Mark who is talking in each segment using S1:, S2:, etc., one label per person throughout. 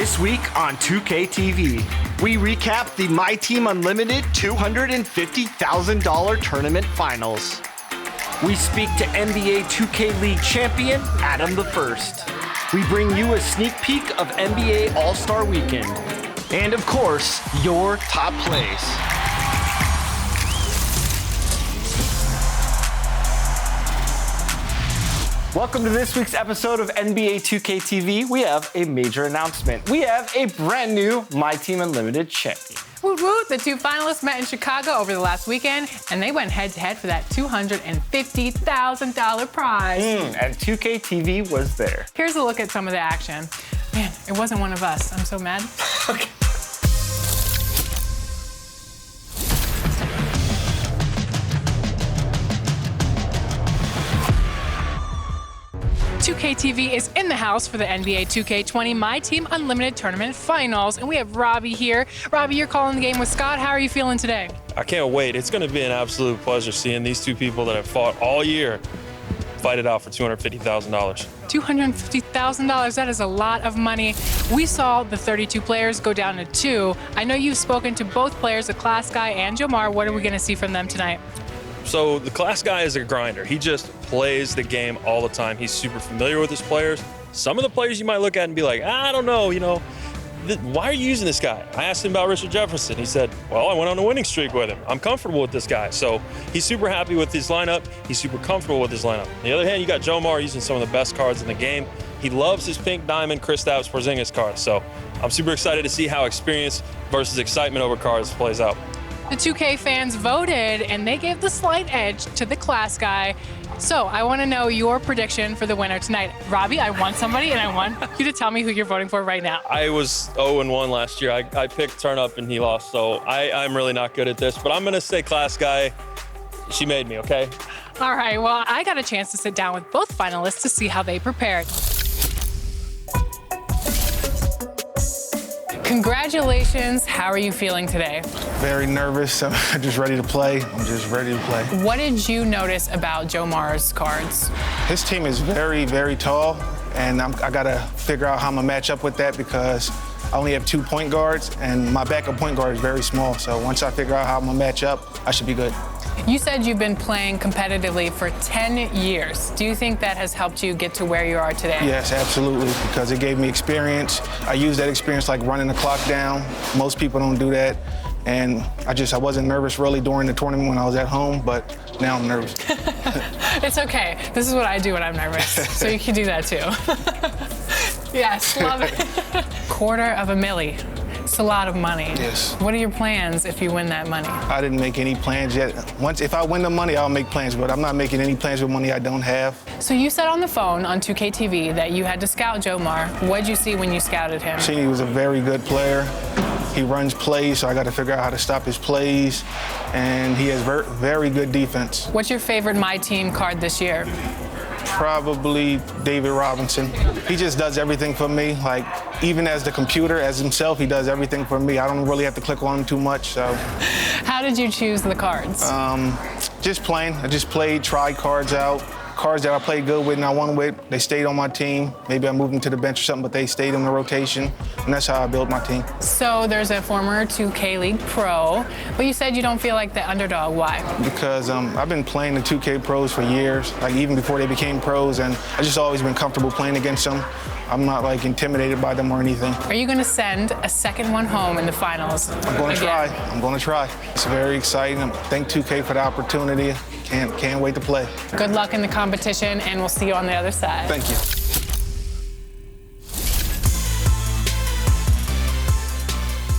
S1: This week on 2K TV, we recap the MyTEAM Unlimited $250,000 tournament finals. We speak to NBA 2K League champion Adam the First. We bring you a sneak peek of NBA All-Star Weekend. And of course, your top plays. Welcome to this week's episode of NBA 2K TV. We have a major announcement. We have a brand new MyTEAM Unlimited champion.
S2: Woot woot, the two finalists met in Chicago over the last weekend, and they went head-to-head for that $250,000 prize.
S1: And 2K TV was there.
S2: Here's a look at some of the action. Man, it wasn't one of us. I'm so mad.
S1: Okay.
S2: 2K TV is in the house for the NBA 2K20 MyTEAM Unlimited Tournament Finals, and we have Robbie here. Robbie, you're calling the game with Scott. How are you feeling today?
S3: I can't wait. It's going to be an absolute pleasure seeing these two people that have fought all year fight it out for $250,000.
S2: $250,000, that is a lot of money. We saw the 32 players go down to 2. I know you've spoken to both players, the Class Guy and Jomar. What are we going to see from them tonight?
S3: So the Class Guy is a grinder. He just plays the game all the time. He's super familiar with his players. Some of the players you might look at and be like, I don't know, why are you using this guy? I asked him about Richard Jefferson. He said, well, I went on a winning streak with him. I'm comfortable with this guy. So he's super happy with his lineup. He's super comfortable with his lineup. On the other hand, you got Jomar using some of the best cards in the game. He loves his pink diamond Kristaps Porzingis cards. So I'm super excited to see how experience versus excitement over cards plays out.
S2: The 2K fans voted, and they gave the slight edge to the Class Guy. So I want to know your prediction for the winner tonight. Robbie, I want somebody, and I want you to tell me who you're voting for right now.
S3: I was 0-1 last year. I picked Turn Up, and he lost, so I'm really not good at this. But I'm going to say Class Guy. She made me, okay?
S2: All right, well, I got a chance to sit down with both finalists to see how they prepared. Congratulations. How are you feeling today?
S4: Very nervous. I'm just ready to play. I'm just ready to play.
S2: What did you notice about Jomar's cards?
S4: His team is very, very tall, and I got to figure out how I'm going to match up with that because I only have 2 point guards, and my backup point guard is very small. So once I figure out how I'm going to match up, I should be good.
S2: You said you've been playing competitively for 10 years. Do you think that has helped you get to where you are today?
S4: Yes, absolutely, because it gave me experience. I used that experience like running the clock down. Most people don't do that. And I wasn't nervous really during the tournament when I was at home, but now I'm nervous.
S2: It's okay. This is what I do when I'm nervous, so you can do that too. Yes, love it. $250,000. It's a lot of money.
S4: Yes.
S2: What are your plans if you win that money?
S4: I didn't make any plans yet. If I win the money, I'll make plans, but I'm not making any plans with money I don't have.
S2: So you said on the phone on 2K TV that you had to scout Jomar. What did you see when you scouted him?
S4: He was a very good player. He runs plays, so I got to figure out how to stop his plays, and he has very good defense.
S2: What's your favorite MyTEAM card this year?
S4: Probably David Robinson. He just does everything for me. Like, even as the computer, as himself, he does everything for me. I don't really have to click on him too much, so.
S2: How did you choose the cards?
S4: Just playing. I just tried cards out. Cards that I played good with and I won with, they stayed on my team. Maybe I moved them to the bench or something, but they stayed in the rotation, and that's how I built my team. So
S2: there's a former 2K League pro, but you said you don't feel like the underdog. Why?
S4: Because I've been playing the 2K pros for years, like even before they became pros, and I just always been comfortable playing against them. I'm not like intimidated by them or anything.
S2: Are you going to send a second one home in the finals?
S4: I'm going to try. I'm going to try. It's very exciting. Thank 2K for the opportunity. Can't wait to play.
S2: Good luck in the competition, and we'll see you on the other side.
S4: Thank you.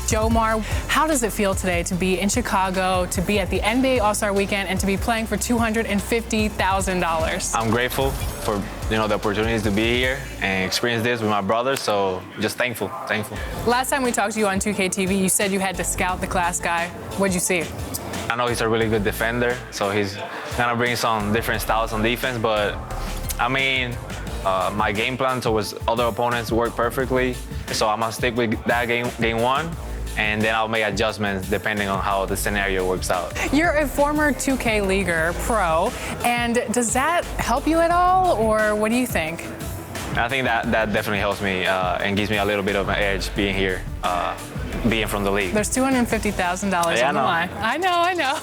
S2: Jomar, how does it feel today to be in Chicago, to be at the NBA All-Star Weekend, and to be playing for $250,000?
S5: I'm grateful for the opportunities to be here and experience this with my brother, so just thankful.
S2: Last time we talked to you on 2K TV, you said you had to scout the Class Guy. What'd you see?
S5: I know he's a really good defender, so he's gonna bring some different styles on defense, but I mean, my game plan towards other opponents worked perfectly, so I'm gonna stick with that game one, and then I'll make adjustments depending on how the scenario works out.
S2: You're a former 2K Leaguer pro, and does that help you at all, or what do you think?
S5: And I think that definitely helps me and gives me a little bit of an edge being here, being from the league.
S2: There's $250,000
S5: Yeah,
S2: on the line. I know.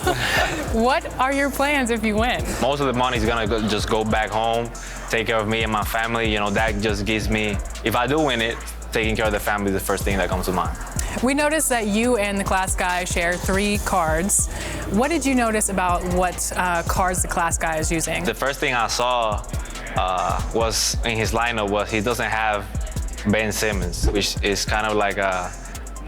S2: What are your plans if you win?
S5: Most of the money is gonna just go back home, take care of me and my family. You know, that just gives me, if I do win it, taking care of the family is the first thing that comes to mind.
S2: We noticed that you and the class guy share 3 cards. What did you notice about what cards the class guy is using?
S5: The first thing I saw was in his lineup was he doesn't have Ben Simmons, which is kind of like a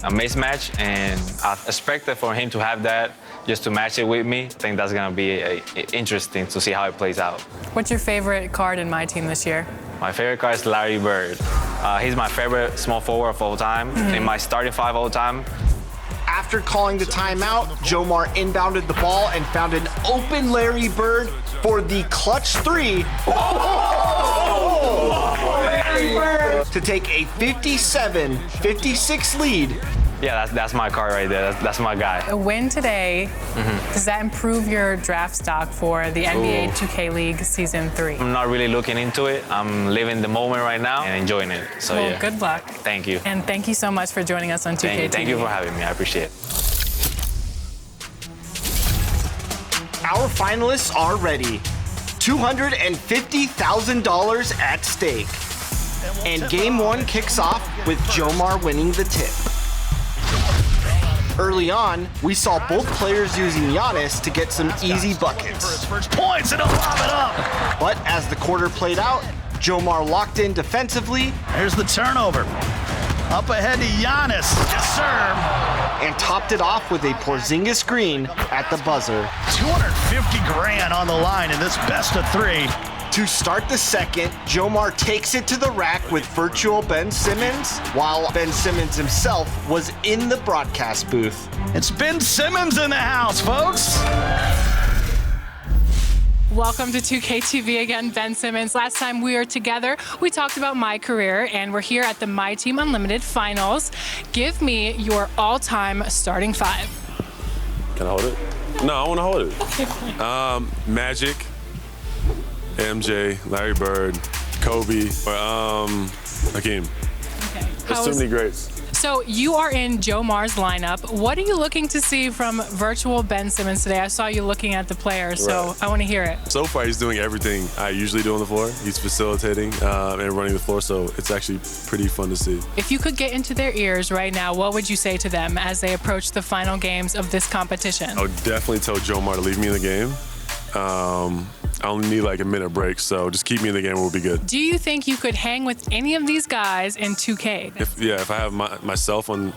S5: mismatch, and I expected for him to have that just to match it with me. I think that's gonna be interesting to see how it plays out.
S2: What's your favorite card in my team this year?
S5: My favorite card is Larry Bird. He's my favorite small forward of all time, in my starting 5 all time.
S1: After calling the timeout, Jomar inbounded the ball and found an open Larry Bird for the clutch 3. Larry Bird! To take a 57-56 lead.
S5: Yeah, that's my card right there. That's my guy.
S2: A win today, does that improve your draft stock for the NBA 2K League Season 3?
S5: I'm not really looking into it. I'm living the moment right now and enjoying it. So
S2: Well,
S5: yeah.
S2: good luck.
S5: Thank you.
S2: And thank you so much for joining us on 2K TV.
S5: Thank you for having me. I appreciate it.
S1: Our finalists are ready. $250,000 at stake. And game 1 kicks off with Jomar winning the tip. Early on, we saw both players using Giannis to get some easy buckets.
S6: First points, and he'll lob it up.
S1: But as the quarter played out, Jomar locked in defensively.
S6: Here's the turnover. Up ahead to Giannis. Yes, sir.
S1: And topped it off with a Porzingis screen at the buzzer.
S6: $250,000 on the line in this best of 3.
S1: To start the second, Jomar takes it to the rack with virtual Ben Simmons, while Ben Simmons himself was in the broadcast booth.
S6: It's Ben Simmons in the house, folks.
S2: Welcome to 2K TV again, Ben Simmons. Last time we were together, we talked about my career, and we're here at the MyTEAM Unlimited Finals. Give me your all-time starting 5.
S7: Can I hold it? No, I want to hold it.
S2: Okay, fine.
S7: Magic, MJ, Larry Bird, Kobe, Hakeem.
S2: Okay.
S7: There's too many greats.
S2: So you are in Jomar's lineup. What are you looking to see from virtual Ben Simmons today? I saw you looking at the players, so
S7: Right.
S2: I want to hear it.
S7: So far, he's doing everything I usually do on the floor. He's facilitating and running the floor, so it's actually pretty fun to see.
S2: If you could get into their ears right now, what would you say to them as they approach the final games of this competition?
S7: I would definitely tell Jomar to leave me in the game. I only need like a minute break, so just keep me in the game, we'll be good.
S2: Do you think you could hang with any of these guys in 2K?
S7: If I have myself on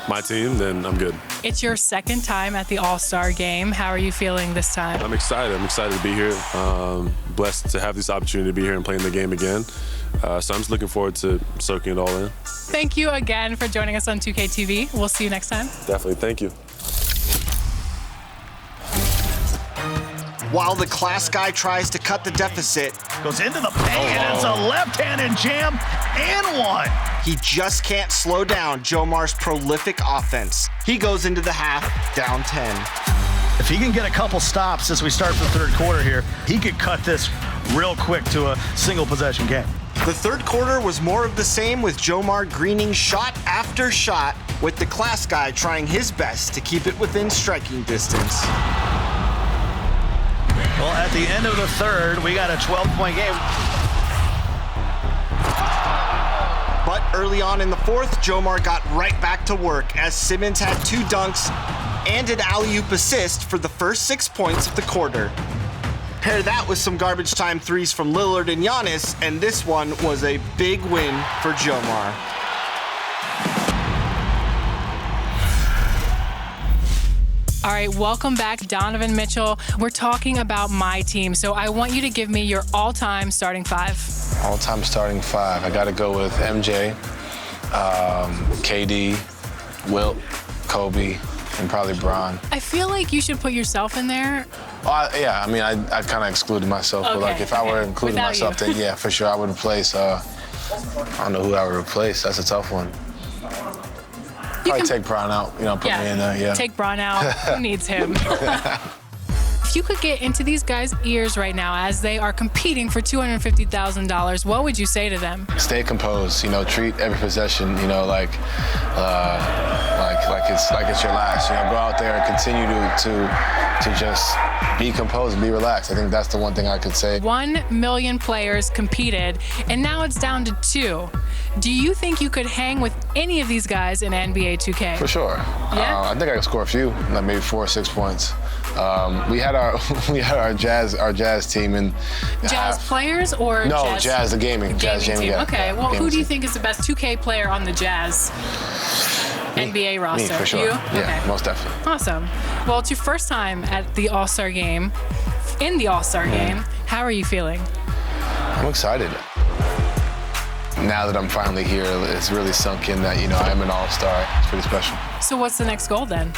S7: my team, then I'm good.
S2: It's your second time at the All-Star game. How are you feeling this time?
S7: I'm excited. I'm excited to be here. Blessed to have this opportunity to be here and playing the game again. So I'm just looking forward to soaking it all in.
S2: Thank you again for joining us on 2K TV. We'll see you next time.
S7: Definitely. Thank you.
S1: While the class guy tries to cut the deficit,
S6: Goes into the paint, and it's a left-handed jam and one.
S1: he just can't slow down Jomar's prolific offense. He goes into the half down 10.
S6: If he can get a couple stops as we start the third quarter here, he could cut this real quick to a single possession game.
S1: The third quarter was more of the same, with Jomar greening shot after shot, with the class guy trying his best to keep it within striking distance.
S6: Well, at the end of the third, we got a 12-point game.
S1: But early on in the fourth, Jomar got right back to work as Simmons had 2 dunks and an alley-oop assist for the first 6 points of the quarter. Pair that with some garbage time threes from Lillard and Giannis, and this one was a big win for Jomar.
S2: All right, welcome back, Donovan Mitchell. We're talking about my team, so I want you to give me your all-time starting 5.
S8: All-time starting 5. I got to go with MJ, KD, Wilt, Kobe, and probably Bron.
S2: I feel like you should put yourself in there.
S8: Yeah, I mean, I kind of excluded myself, but like if I were including
S2: Without
S8: myself,
S2: you.
S8: then yeah, for sure I would replace. I don't know who I would replace. That's a tough one. Probably take Bron out, put me in there. Yeah.
S2: Take Bron out. Who needs him? If you could get into these guys' ears right now as they are competing for $250,000, what would you say to them?
S8: Stay composed. You know, treat every possession, you know, like it's your last. You know, go out there and continue to just be composed and be relaxed. I think that's the one thing I could say.
S2: 1 million players competed, and now it's down to 2. Do you think you could hang with any of these guys in NBA 2K?
S8: For sure.
S2: Yeah?
S8: I think I could score a few, like maybe 4 or 6 points. We had our jazz team in
S2: Jazz players or
S8: no jazz the gaming
S2: team?
S8: Yeah.
S2: Okay. Well,
S8: gaming
S2: who do you
S8: team.
S2: think is the best 2K player on the Jazz NBA roster?
S8: Me, for sure.
S2: You?
S8: Yeah,
S2: Okay.
S8: most definitely.
S2: Awesome. Well, it's your first time at the All-Star game. In the All-Star game, how are you feeling?
S8: I'm excited. Now that I'm finally here, it's really sunk in that, you know, I am an all-star. It's pretty special.
S2: So what's the next goal then?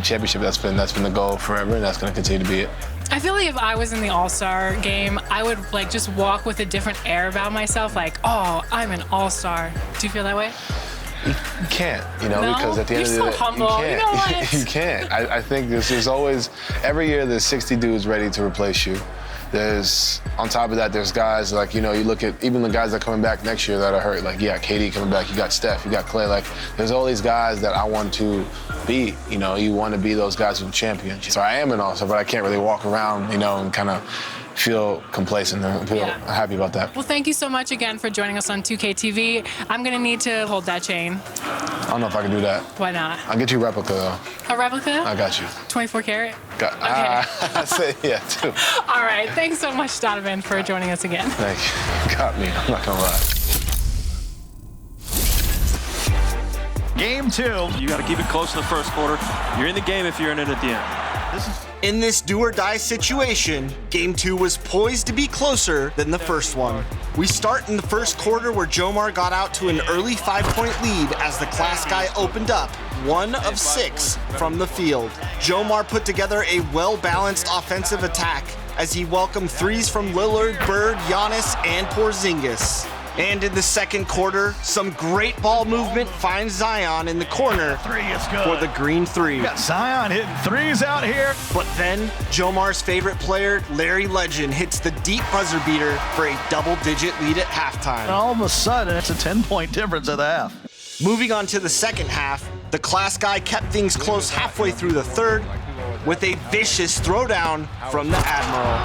S8: Championship, that's been the goal forever, and that's going to continue to be it.
S2: I feel like if I was in the All-Star game, I would like just walk with a different air about myself, like, oh, I'm an All-Star. Do you feel that way?
S8: You can't, you know,
S2: No?
S8: because at the end
S2: You're
S8: of the
S2: so
S8: day,
S2: humble.
S8: you can't.
S2: You know what?
S8: You can't. I think there's always, every year there's 60 dudes ready to replace you. There's, on top of that, there's guys like, you know, you look at even the guys that are coming back next year that are hurt. Like, yeah, KD coming back, you got Steph, you got Clay. Like, there's all these guys that I want to be, you know, you want to be those guys who champion. So I am an all-star, but I can't really walk around, you know, and kind of feel complacent and feel happy about that.
S2: Well, thank you so much again for joining us on 2K TV. I'm going to need to hold that chain.
S8: I don't know if I can do that.
S2: Why not?
S8: I'll get you a replica, though.
S2: A replica?
S8: I got you.
S2: 24 karat?
S8: I say, yeah, too.
S2: All right. Thanks so much, Donovan, for joining us again.
S8: Thank you. Got me. I'm not going to lie.
S6: Game 2.
S9: You got to keep it close in the first quarter. You're in the game if you're in it at the end.
S1: In this do-or-die situation, Game 2 was poised to be closer than the first one. We start in the first quarter where Jomar got out to an early 5-point lead as the class guy opened up 1 of 6 from the field. Jomar put together a well-balanced offensive attack as he welcomed threes from Lillard, Bird, Giannis, and Porzingis. And in the second quarter, some great ball movement finds Zion in the corner
S6: Three is good.
S1: for the green 3.
S6: Got Zion hitting threes out here.
S1: But then, Jomar's favorite player, Larry Legend, hits the deep buzzer beater for a double-digit lead at halftime.
S6: And all of a sudden, it's a 10-point difference at the half.
S1: Moving on to the second half, the class guy kept things close halfway through the third with a vicious throwdown from the Admiral.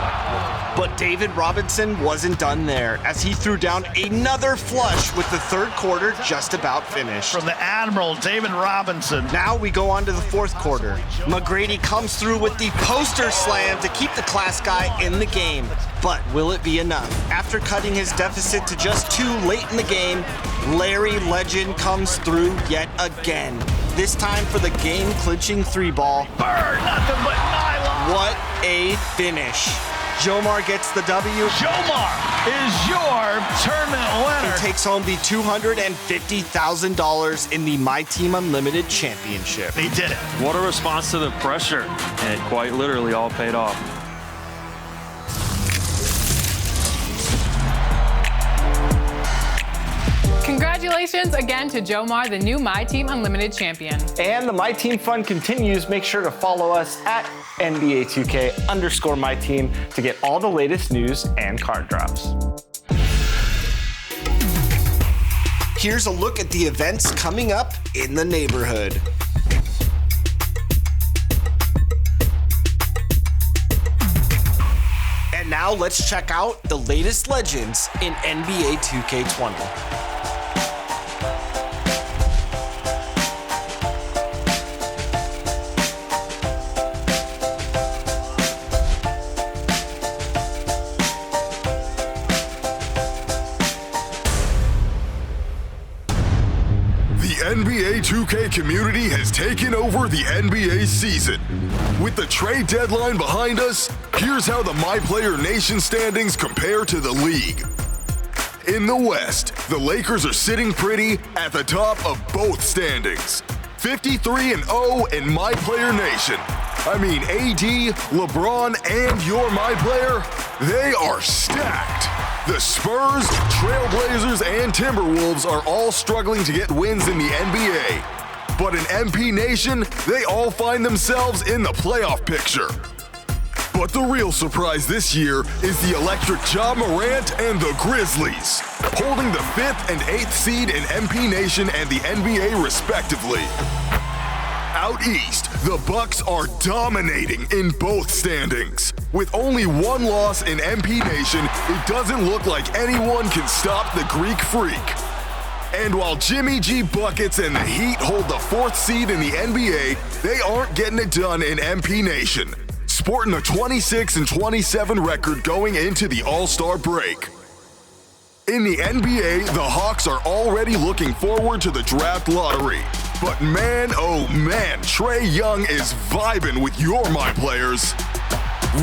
S1: But David Robinson wasn't done there as he threw down another flush with the third quarter just about finished.
S6: From the Admiral, David Robinson.
S1: Now we go on to the fourth quarter. McGrady comes through with the poster slam to keep the class guy in the game. But will it be enough? After cutting his deficit to just 2 late in the game, Larry Legend comes through yet again. This time for the game-clinching 3-ball.
S6: Bird, nothing but nylon.
S1: What a finish. Jomar gets the W.
S6: Jomar is your tournament winner.
S1: He takes home the $250,000 in the MyTEAM Unlimited Championship.
S6: He did it.
S9: What a response to the pressure. And it quite literally all paid off.
S2: Congratulations again to Jomar, the new MyTEAM Unlimited champion.
S1: And the MyTEAM fun continues. Make sure to follow us at NBA2K_MyTEAM to get all the latest news and card drops. Here's a look at the events coming up in the neighborhood. And now let's check out the latest legends in NBA 2K20.
S10: NBA 2K community has taken over the NBA season. With the trade deadline behind us, here's how the MyPLAYER Nation standings compare to the league. In the West, the Lakers are sitting pretty at the top of both standings. 53-0 in MyPLAYER Nation. I mean, AD, LeBron, and your MyPLAYER, they are stacked. The Spurs, Trailblazers, and Timberwolves are all struggling to get wins in the NBA. But in MP Nation, they all find themselves in the playoff picture. But the real surprise this year is the electric Ja Morant and the Grizzlies, holding the 5th and 8th seed in MP Nation and the NBA respectively. Out east, the Bucks are dominating in both standings. With only one loss in MP Nation, it doesn't look like anyone can stop the Greek Freak. And while Jimmy G Buckets and the Heat hold the 4th seed in the NBA, they aren't getting it done in MP Nation, sporting a 26-27 record going into the All-Star break. In the NBA, the Hawks are already looking forward to the draft lottery. But man, oh man, Trae Young is vibing with your MyPlayers.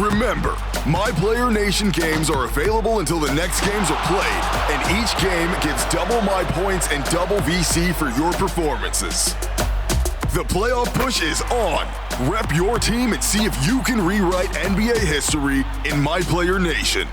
S10: Remember, MyPLAYER Nation games are available until the next games are played, and each game gets double my points and double VC for your performances. The playoff push is on. Rep your team and see if you can rewrite NBA history in MyPLAYER Nation.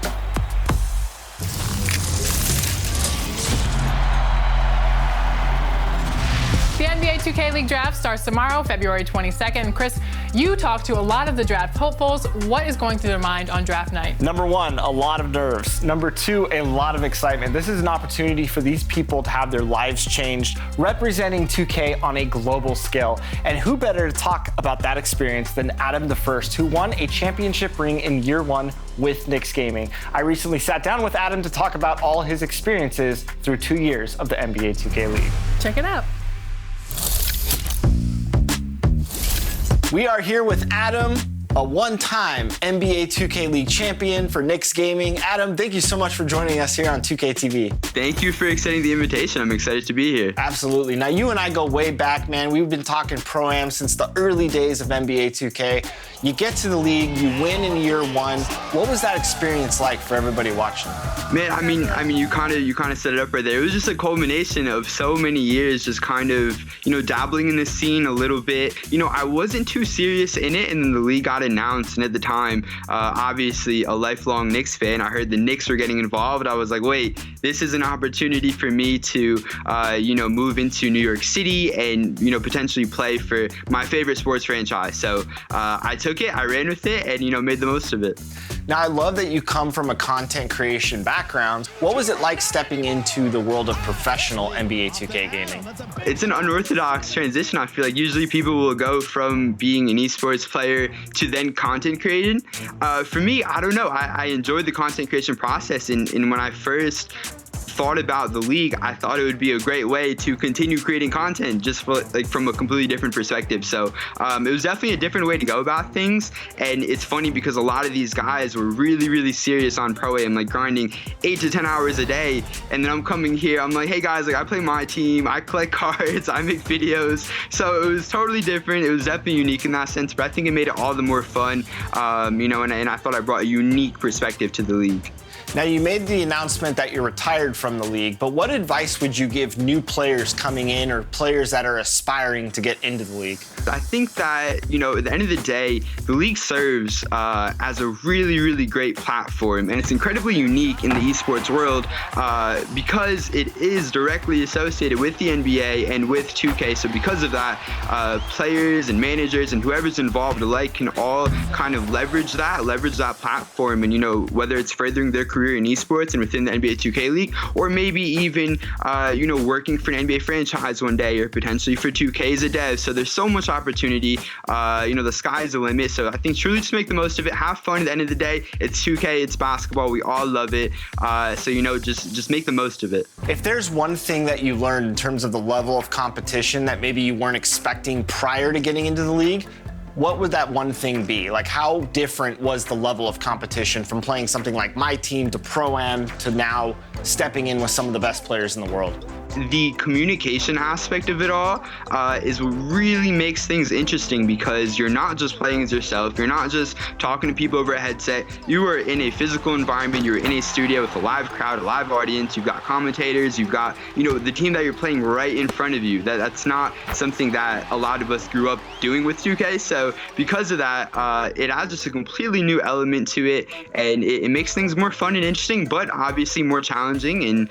S2: The NBA 2K League draft starts tomorrow, February 22nd. Chris, you talked to a lot of the draft hopefuls. What is going through their mind on draft night?
S1: Number one, a lot of nerves. Number two, a lot of excitement. This is an opportunity for these people to have their lives changed, representing 2K on a global scale. And who better to talk about that experience than Adam the First, who won a championship ring in year one with Knicks Gaming. I recently sat down with Adam to talk about all his experiences through 2 years of the NBA 2K League.
S2: Check it out.
S1: We are here with Adam, a one-time NBA 2K League champion for Knicks Gaming. Adam, thank you so much for joining us here on 2K TV.
S11: Thank you for extending the invitation. I'm excited to be here.
S1: Absolutely. Now, you and I go way back, man. We've been talking Pro-Am since the early days of NBA 2K. You get to the league, you win in year one. What was that experience like for everybody watching?
S11: Man, I mean, you kind of set it up right there. It was just a culmination of so many years, just kind of, dabbling in the scene a little bit. I wasn't too serious in it, and then the league got announced, and at the time, obviously a lifelong Knicks fan, I heard the Knicks were getting involved. I was like, wait, this is an opportunity for me to, move into New York City and, potentially play for my favorite sports franchise. So I took it, I ran with it, and, made the most of it.
S1: Now, I love that you come from a content creation background. What was it like stepping into the world of professional NBA 2K gaming?
S11: It's an unorthodox transition. I feel like usually people will go from being an esports player to then content creating. For me, I don't know. I enjoyed the content creation process, and when I first thought about the league, I thought it would be a great way to continue creating content just from a completely different perspective. So it was definitely a different way to go about things. And it's funny because a lot of these guys were really, really serious on Pro-Am, like grinding 8 to 10 hours a day. And then I'm coming here, I'm like, hey guys, I play my team, I collect cards, I make videos. So it was totally different. It was definitely unique in that sense, but I think it made it all the more fun, and I thought I brought a unique perspective to the league.
S1: Now, you made the announcement that you're retired from the league, but what advice would you give new players coming in or players that are aspiring to get into the league?
S11: I think that, at the end of the day, the league serves as a really, really great platform, and it's incredibly unique in the esports world because it is directly associated with the NBA and with 2K. So because of that, players and managers and whoever's involved alike can all kind of leverage that platform, and, whether it's furthering their career in esports and within the NBA 2K League, or maybe even, working for an NBA franchise one day, or potentially for 2K as a dev. So there's so much opportunity. The sky's the limit. So I think truly just make the most of it. Have fun at the end of the day. It's 2K, it's basketball. We all love it. Just make the most of it.
S1: If there's one thing that you learned in terms of the level of competition that maybe you weren't expecting prior to getting into the league, what would that one thing be? Like, how different was the level of competition from playing something like MyTEAM to Pro-Am to now stepping in with some of the best players in the world?
S11: The communication aspect of it all is what really makes things interesting, because you're not just playing as yourself. You're not just talking to people over a headset. You are in a physical environment. You're in a studio with a live crowd, a live audience. You've got commentators. You've got, the team that you're playing right in front of you. That's not something that a lot of us grew up doing with 2K. So because of that, it adds just a completely new element to it, and it makes things more fun and interesting, but obviously more challenging. And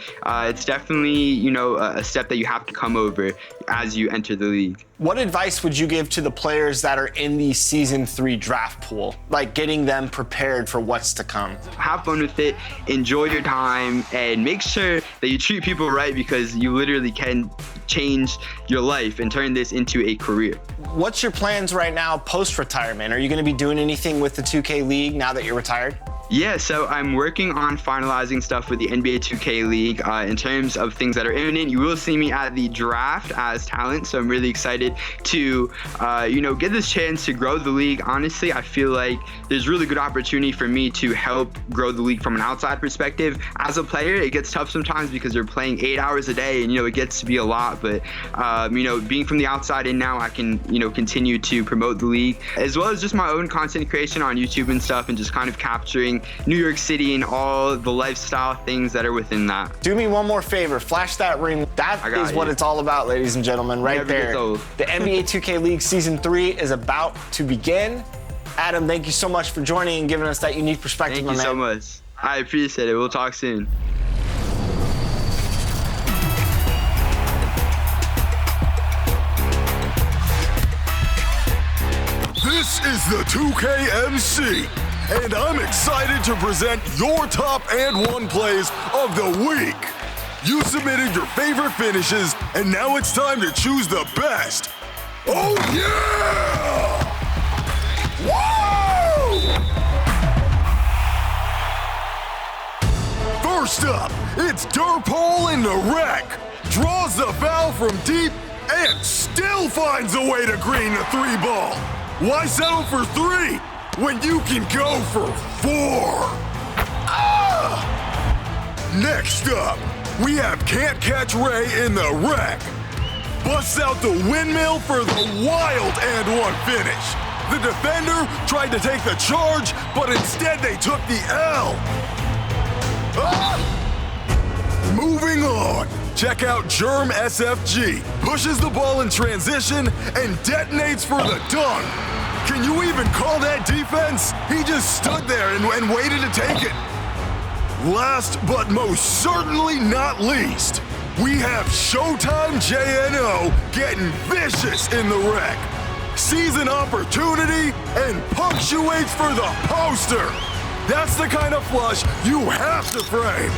S11: it's definitely, a step that you have to come over as you enter the league.
S1: What advice would you give to the players that are in the Season 3 draft pool, like getting them prepared for what's to come?
S11: Have fun with it, enjoy your time, and make sure that you treat people right, because you literally can change your life and turn this into a career.
S1: What's your plans right now post-retirement? Are you going to be doing anything with the 2K League now that you're retired?
S11: Yeah, so I'm working on finalizing stuff with the NBA 2K League. In terms of things that are imminent, you will see me at the draft as talent, so I'm really excited to, get this chance to grow the league. Honestly, I feel like there's really good opportunity for me to help grow the league from an outside perspective. As a player, it gets tough sometimes because you're playing 8 hours a day, and, it gets to be a lot, but, being from the outside in now, I can, continue to promote the league, as well as just my own content creation on YouTube and stuff, and just kind of capturing New York City and all the lifestyle things that are within that.
S1: Do me one more favor, flash that ring. That is what it's all about, ladies and gentlemen, right there. The NBA 2K League Season 3 is about to begin. Adam, thank you so much for joining and giving us that unique perspective,
S11: my man. Thank you so much. I appreciate it. We'll talk soon.
S10: This is the 2KMC, and I'm excited to present your top and one plays of the week. You submitted your favorite finishes, and now it's time to choose the best. Oh yeah! Woo! First up, it's Durpole in the wreck. Draws the foul from deep and still finds a way to green the 3-ball. Why settle for 3 when you can go for 4? Next up, we have Can't Catch Ray in the wreck. Busts out the windmill for the wild and one finish. The defender tried to take the charge, but instead they took the L. Moving on, check out Germ SFG. Pushes the ball in transition and detonates for the dunk. Can you even call that defense? He just stood there and waited to take it. Last but most certainly not least, we have Showtime JNO getting vicious in the wreck. Sees an opportunity and punctuates for the poster. That's the kind of flush you have to frame.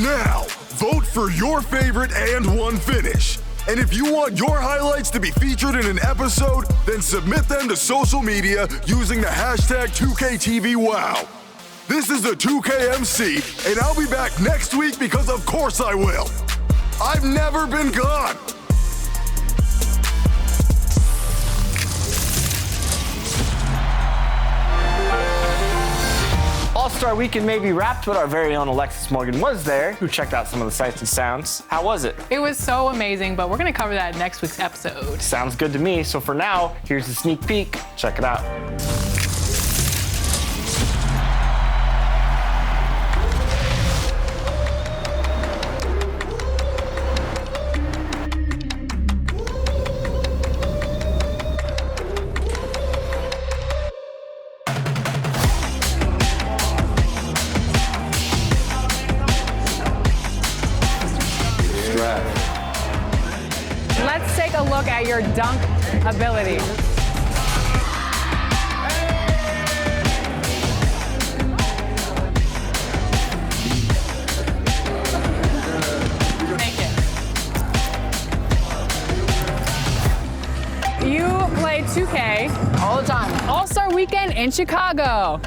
S10: Now, vote for your favorite and one finish. And if you want your highlights to be featured in an episode, then submit them to social media using the hashtag 2KTVWow. This is the 2KMC, and I'll be back next week because of course I will. I've never been gone.
S1: All-Star Weekend may be wrapped, but our very own Alexis Morgan was there, who checked out some of the sights and sounds. How was it?
S2: It was so amazing, but we're going to cover that in next week's episode.
S1: Sounds good to me. So for now, here's a sneak peek. Check it out.
S12: Let's take a look at your dunk ability. You play 2K all the time. All-Star Weekend in Chicago.